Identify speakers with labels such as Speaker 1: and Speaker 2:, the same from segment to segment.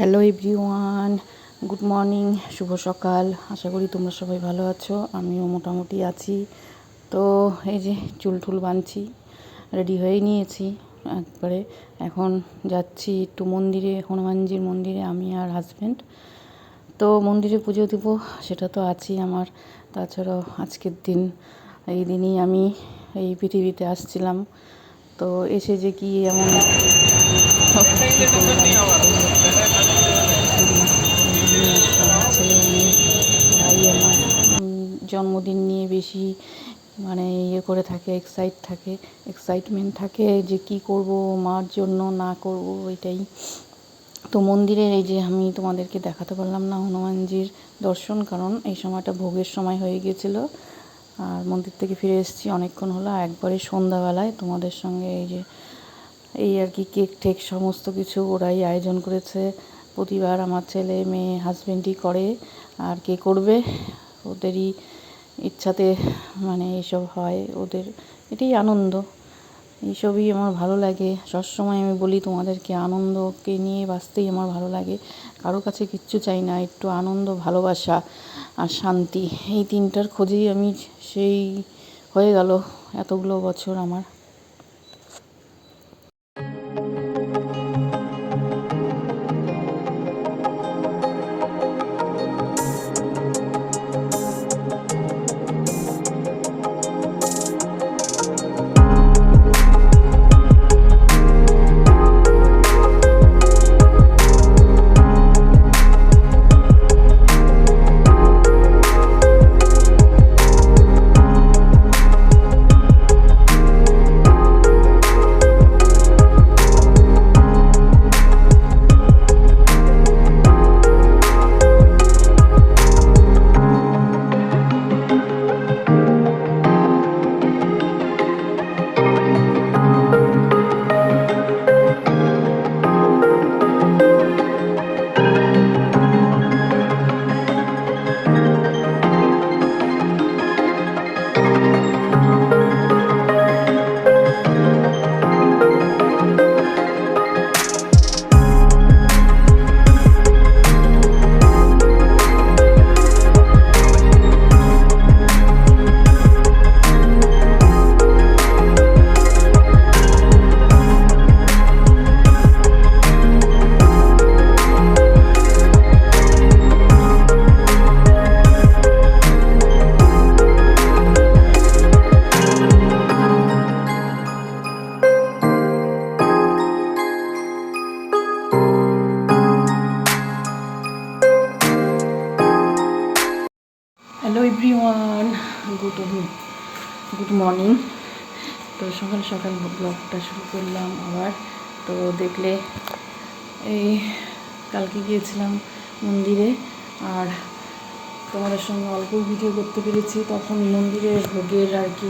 Speaker 1: Hello everyone, good morning, শুভ সকাল। আশা করি তোমরা সবাই ভালো আছো, আমিও মোটামুটি আছি। তো এই যে চুল টুল বাঁধছি, রেডি হয়ে নিয়েছি একবারে। এখন যাচ্ছি একটু মন্দিরে, হনুমানজির মন্দিরে, আমি আর হাজব্যান্ড। তো মন্দিরে পুজো দেব, সেটা তো আছেই আমার। তাছাড়াও আজকের দিন, এই দিনই আমি এই পৃথিবীতে আসছিলাম। তো এসে যে কি এমন ছেলে মেয়ে ভাই আমার জন্মদিন নিয়ে বেশি মানে ইয়ে করে থাকে, এক্সাইটমেন্ট থাকে যে কি করব মার জন্য, না করব এটাই। তো মন্দিরের এই যে আমি তোমাদেরকে দেখাতে পারলাম না হনুমানজির দর্শন, কারণ এই সময়টা ভোগের সময় হয়ে গিয়েছিল। আর মন্দির থেকে ফিরে এসেছি অনেকক্ষণ হলো, একবারে সন্ধ্যাবেলায় তোমাদের সঙ্গে এই যে এই আর কি কেক টেক সমস্ত কিছু ওরাই আয়োজন করেছে। প্রতিবার আমার ছেলে মেয়ে হাজব্যান্ডই করে, আর কে করবে, ওদেরই ইচ্ছাতে মানে এইসব হয়, ওদের এটাই আনন্দ। এইসবই আমার ভালো লাগে। সবসময় আমি বলি তোমাদেরকে, আনন্দকে নিয়ে বাঁচতেই আমার ভালো লাগে। কারো কাছে কিচ্ছু চাই না, একটু আনন্দ, ভালোবাসা আর শান্তি, এই তিনটার খোঁজেই আমি সেই হয়ে গেল এতগুলো বছর আমার। Hello everyone, good morning. তো সকাল সকাল ব্লগটা শুরু করলাম আবার। তো দেখলে এই কালকে গিয়েছিলাম মন্দিরে, আর তোমাদের সঙ্গে অল্প ভিডিও করতে পেরেছি। তখন মন্দিরে ভোগের আর কি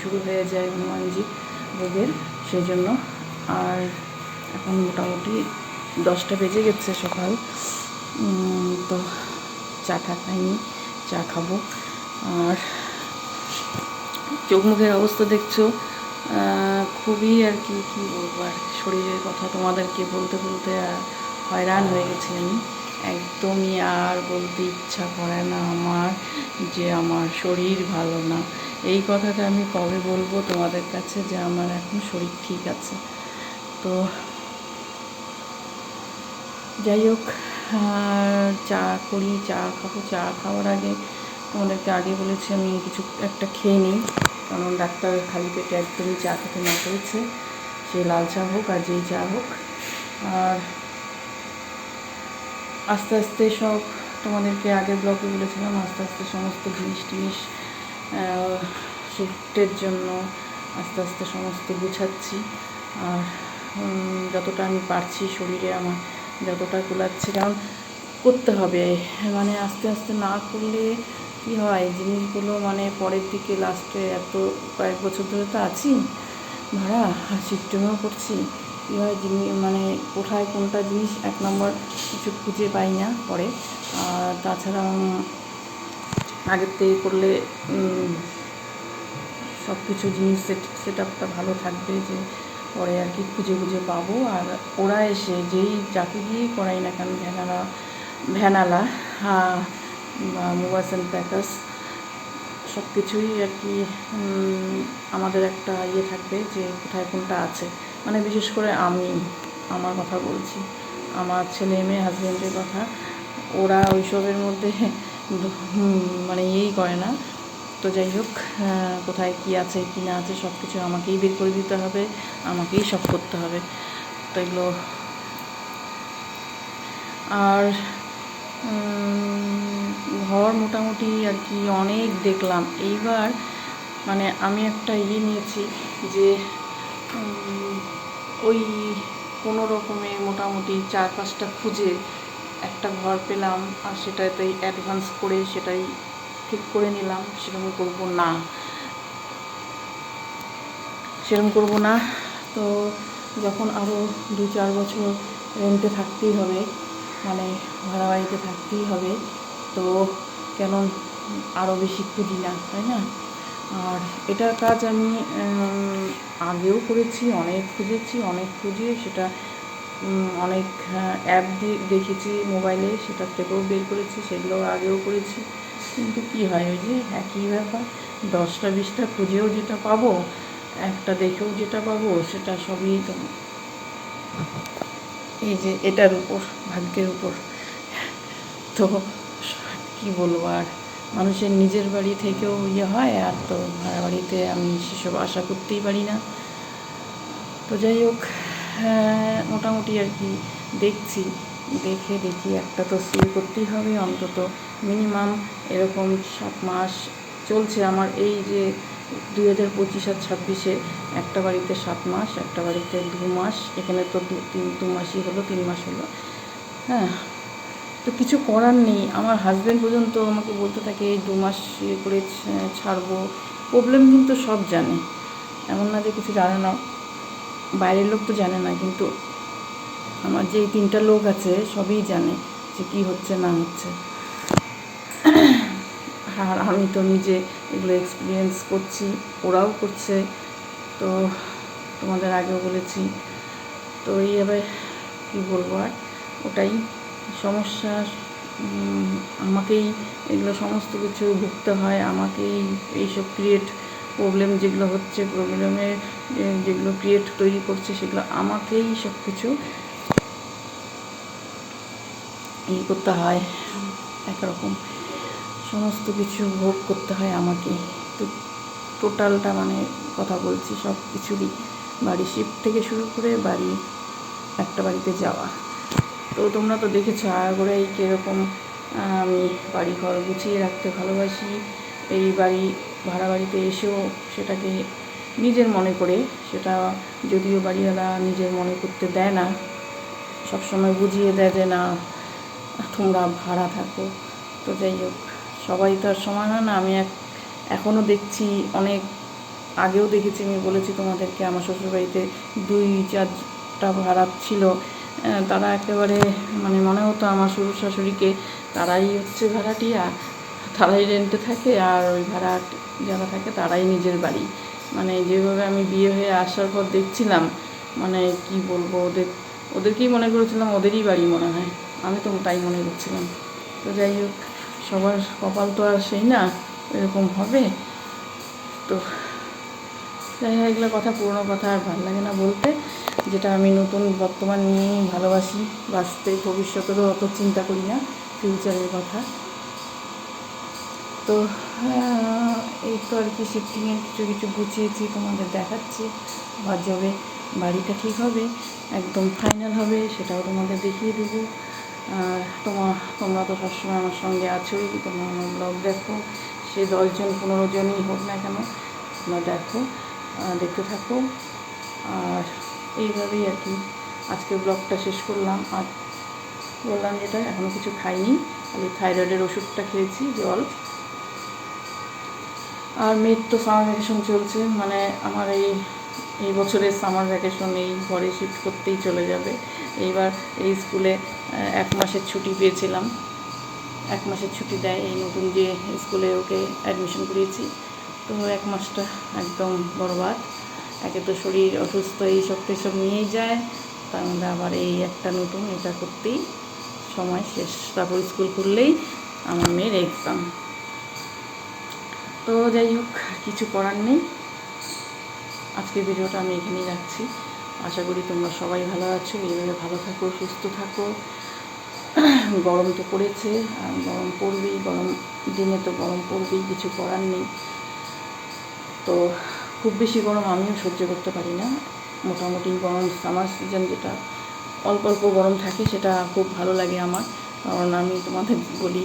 Speaker 1: শুরু হয়ে যায় হনুমানজি ভোগের, সেই জন্য। আর এখন মোটামুটি 10টা বেজে গেছে সকাল। তো চা খাইনি, চা খাবো। আর চোখ মুখের অবস্থা দেখছো, খুবই আর কি বলবো, আর শরীরের কথা তোমাদেরকে বলতে বলতে হয়রান হয়ে গেছি আমি। একদমই আর বলতে ইচ্ছা করে না আমার যে আমার শরীর ভালো না। এই কথাটা আমি কবে বলবো তোমাদের কাছে যে আমার এখন শরীর ঠিক আছে। তো যাই হোক, চা করি, চা খাবো। চা খাওয়ার আগে তোমাদেরকে আগে বলেছি আমি কিছু একটা খেয়ে নিই, কারণ ডাক্তার খালি পেটে একদমই চা খেতে না করেছে, সে লাল চা হোক আর যেই চা হোক। আর আস্তে আস্তে সব তোমাদেরকে আগের ব্লগে বলেছিলাম, আস্তে আস্তে সমস্ত জিনিস শিফটের জন্য আস্তে আস্তে সমস্ত গুছাচ্ছি। আর যতটা আমি পারছি, শরীরে আমার যতটা কুলাচ্ছে, কারণ করতে হবে, মানে আস্তে আস্তে না করলে কী হয় জিনিসগুলো, মানে পরের দিকে লাস্টে এত কয়েক বছর ধরে তো আছি ভাড়া, আর শিফটিংও করছি, কী হয় মানে কোথায় কোনটা জিনিস এক নম্বর কিছু খুঁজে পাই না পরে। আর তাছাড়া আগের থেকে করলে সব কিছু জিনিস সেট আপটা ভালো থাকবে, যে পরে আর কি খুঁজে খুঁজে পাবো। আর ওরা এসে যেই যাকে দিয়েই করাই না কেন, ভ্যানালা বা মুভাস অ্যান্ড প্যাকার্স সব কিছুই আর কি আমাদের একটা ইয়ে থাকবে যে কোথায় কোনটা আছে। মানে বিশেষ করে আমার কথা বলছি, আমার ছেলে মেয়ে হাজব্যান্ডের কথা। ওরা ওইসবের মধ্যে মানে ইয়েই করে না। তো যাই হোক, কোথায় কী আছে কী না আছে সব কিছু আমাকেই বের করে দিতে হবে, আমাকেই সব করতে হবে। তো এগুলো আর ঘর মোটামুটি আর কি অনেক দেখলাম। এইবার মানে আমি একটা নিয়েছি যে ওই কোনো রকমে মোটামুটি 4-5টা খুঁজে একটা ঘর পেলাম, আর সেটাতেই অ্যাডভান্স করে সেটাই ঠিক করে নিলাম। সেরকম করব না। তো যখন আরও 2-4 বছর রেন্টে থাকতেই হবে, মানে ভাড়া বাড়িতে থাকতেই হবে, তো কেন আরও বেশি খুঁজি না, তাই না? আর এটার কাজ আমি আগেও করেছি, অনেক খুঁজে সেটা অনেক অ্যাপ দেখেছি মোবাইলে, সেটার থেকেও বের করেছি, সেগুলো আগেও করেছি। কিন্তু কী হয়, ওই যে একই ব্যাপার, 10টা-20টা খুঁজেও যেটা পাবো, একটা দেখেও যেটা পাবো, সেটা সবই তো এই যে এটার উপর, ভাগ্যের উপর। তো কী বলবো, আর মানুষের নিজের বাড়ি থেকেও হয়, আর তো ভাড়া বাড়িতে আমি সেসব আশা করতেই পারি না। তো যাই হোক, মোটামুটি আর কি দেখি একটা তো শুরু করতেই হবে, অন্তত মিনিমাম এরকম 7 মাস চলছে আমার। এই যে 2025 আর 26-এ একটা বাড়িতে 7 মাস, একটা বাড়িতে 2 মাস, এখানে তো 2 মাসই হলো, 3 মাস হলো। হ্যাঁ, তো কিছু করার নেই। আমার হাজব্যান্ড পর্যন্ত আমাকে বলতে থাকে এই 2 মাস করে ছাড়বো। প্রবলেম কিন্তু সব জানে, এমন না যে কিছু জানে না, বাইরের লোক তো জানে না, কিন্তু আমার যে 3টা লোক আছে সবই জানে যে কী হচ্ছে না হচ্ছে। আর আমি তো নিজে এগুলো এক্সপিরিয়েন্স করছি, ওরাও করছে, তো তোমাদের আগেও বলেছি। তো এইভাবে কী বলবো, আর ওটাই সমস্যা। আমাকেই এগুলো সমস্ত কিছু ভুগতে হয়, আমাকেই এইসব প্রবলেম যেগুলো হচ্ছে, প্রবলেমের যেগুলো তৈরি করছে, সেগুলো আমাকেই সব কিছু করতে হয়। একরকম সমস্ত কিছু ভোগ করতে হয় আমাকে। তো টোটালটা মানে কথা বলছি সব কিছুরই, বাড়ি শিফট থেকে শুরু করে একটা বাড়িতে যাওয়া। তো তোমরা তো দেখেছো আগাগোড়াই কীরকম আমি বাড়ি ঘর গুছিয়ে রাখতে ভালোবাসি। এই ভাড়া বাড়িতে এসেও সেটাকে নিজের মনে করে, সেটা যদিও বাড়িওয়ালা নিজের মনে করতে দেয় না, সবসময় বুঝিয়ে দেয় যে না তোমরা ভাড়া থাকো। তো যাই হোক, সবাই তো আর সমান হয় না। আমি এখনও দেখছি, অনেক আগেও দেখেছি, আমি বলেছি তোমাদেরকে, আমার শ্বশুরবাড়িতে 2-4টা ভাড়া ছিল। তারা একেবারে মানে মনে হতো আমার শ্বশুর শাশুড়িকে তারাই হচ্ছে ভাড়াটিয়া, তারাই রেন্টে থাকে, আর ওই ভাড়া যারা থাকে তারাই নিজের বাড়ি। মানে যেভাবে আমি বিয়ে হয়ে আসার পর দেখছিলাম, মানে কি বলবো, ওদেরকেই মনে করেছিলাম ওদেরই বাড়ি মনে হয়, আমি তো তাই মনে করছিলাম। তো যাই হোক, সবার কপাল তো আর সেই না এরকম হবে। তো যাই হোক, এগুলো কথা, পুরোনো কথা আর ভালো লাগে না বলতে। যেটা আমি নতুন বর্তমান নিয়েই ভালোবাসি বাঁচতে, ভবিষ্যতেরও অত চিন্তা করি না, ফিউচারের কথা। তো এই তো আর কি, শিফটিংয়ের কিছু গুছিয়েছি, তোমাদের দেখাচ্ছি। আবার যবে বাড়িটা ঠিক হবে, একদম ফাইনাল হবে, সেটাও তোমাদের দেখিয়ে দেবো। আর তোমরা তো সবসময় আমার সঙ্গে আছোই, তোমরা আমার ব্লগ দেখো, সে 10 জন 15 জনই হোক না কেন, তোমরা দেখতে থাকো। আর এইভাবেই আর কি আজকের ব্লগটা শেষ করলাম। আর বললাম যেটা, এখনও কিছু খাইনি, খালি থাইরয়েডের ওষুধটা খেয়েছি, জল। আর মেয়ের তো সামার ভ্যাকেশন চলছে, মানে আমার এই বছরের সামার ভ্যাকেশন এই ঘরে শিফট করতেই চলে যাবে। এইবার এই স্কুলে 1 মাসের ছুটি পেয়েছিলাম, 1 মাসের ছুটি দেয় এই নতুন যে স্কুলে ওকে অ্যাডমিশন করিয়েছি। তো 1 মাসটা একদম বরবাদ, একে তো শরীর অসুস্থ, এইসব টেসব নিয়েই যায়, তার মধ্যে আবার এই একটা নতুন, এটা করতেই সময় শেষ। তারপর স্কুল খুললেই আমার মেয়ের এক্সাম। তো যাই হোক, কিছু করার নেই। আজকের ভিডিওটা আমি এখানেই রাখছি। আশা করি তোমরা সবাই ভালো আছো, এইভাবে ভালো থাকো, সুস্থ থাকো। গরম তো পড়েছে, আর গরম পড়বেই, গরম দিনে তো গরম পড়বেই, কিছু করার নেই। তো খুব বেশি গরম আমিও সহ্য করতে পারি না। মোটামুটি গরম সামার সিজন যেটা অল্প অল্প গরম থাকে সেটা খুব ভালো লাগে আমার। কারণ আমি তোমাদের বলি,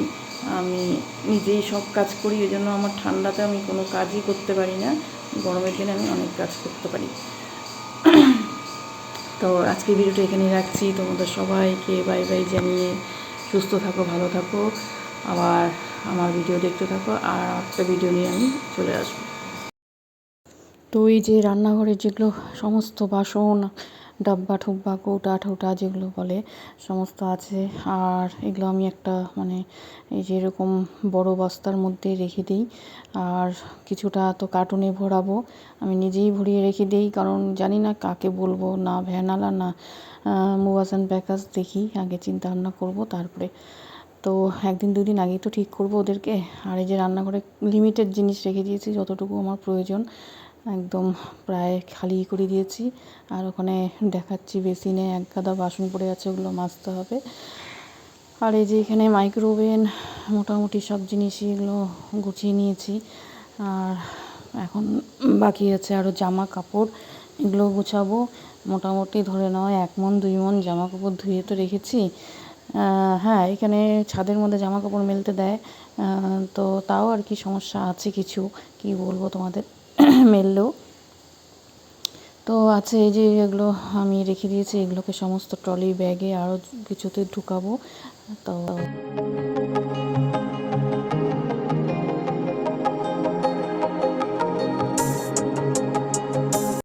Speaker 1: আমি নিজেই সব কাজ করি, ওই জন্য আমার ঠান্ডাতে আমি কোনো কাজই করতে পারি না। গরমের দিনে আমি অনেক কাজ করতে পারি। তো আজকে ভিডিওটা এখানেই রাখছি। তোমাদের সবাইকে বাই বাই জানিয়ে সুস্থ থাকো, ভালো থাকো, আবার আমার ভিডিও দেখতে থাকো। আর একটা ভিডিও নিয়ে আমি চলে আসবো। তো এই যে রান্নাঘরের যেগুলো সমস্ত বাসন, ডাব্বা ঠুব্বা, কৌটা ঠৌটা যেগুলো বলে, সমস্ত আছে। আর এগুলো আমি একটা মানে এই যে এরকম বড় বস্তার মধ্যে রেখে দিই। আর কিছুটা তো কার্টুনে ভরাবো, আমি নিজেই ভরিয়ে রেখে দিই, কারণ জানি না কাকে বলবো, না ভ্যানালা না মুভাস অ্যান্ড প্যাকাস, দেখি আগে চিন্তা ভাবনা করবো তারপরে। তো একদিন দুদিন আগেই তো ঠিক করবো ওদেরকে। আর এই যে রান্নাঘরে লিমিটেড জিনিস রেখে দিয়েছি, যতটুকু আমার প্রয়োজন, একদম প্রায় খালি করে দিয়েছি। আর ওখানে দেখাচ্ছি বেসিনে এক গাদা বাসন পড়ে আছে, ওগুলো মাজতে হবে। আর এই যে এখানে মাইক্রোওভেন, মোটামুটি সব জিনিসই এগুলো গুছিয়ে নিয়েছি। আর এখন বাকি আছে আরও জামা কাপড়, এগুলো গুছাবো। মোটামুটি ধরে নাও 1 মণ 2 মণ জামা কাপড় ধুয়ে তো রেখেছি। হ্যাঁ, এখানে ছাদের মধ্যে জামা কাপড় মেলতে দেয়, তো তাও আর কি সমস্যা আছে কিছু, কি বলবো তোমাদের। মেললেও তো আছে, এই যে এগুলো আমি রেখে দিয়েছি, এগুলোকে সমস্ত ট্রলি ব্যাগে আরও কিছুতে ঢুকাবো। তো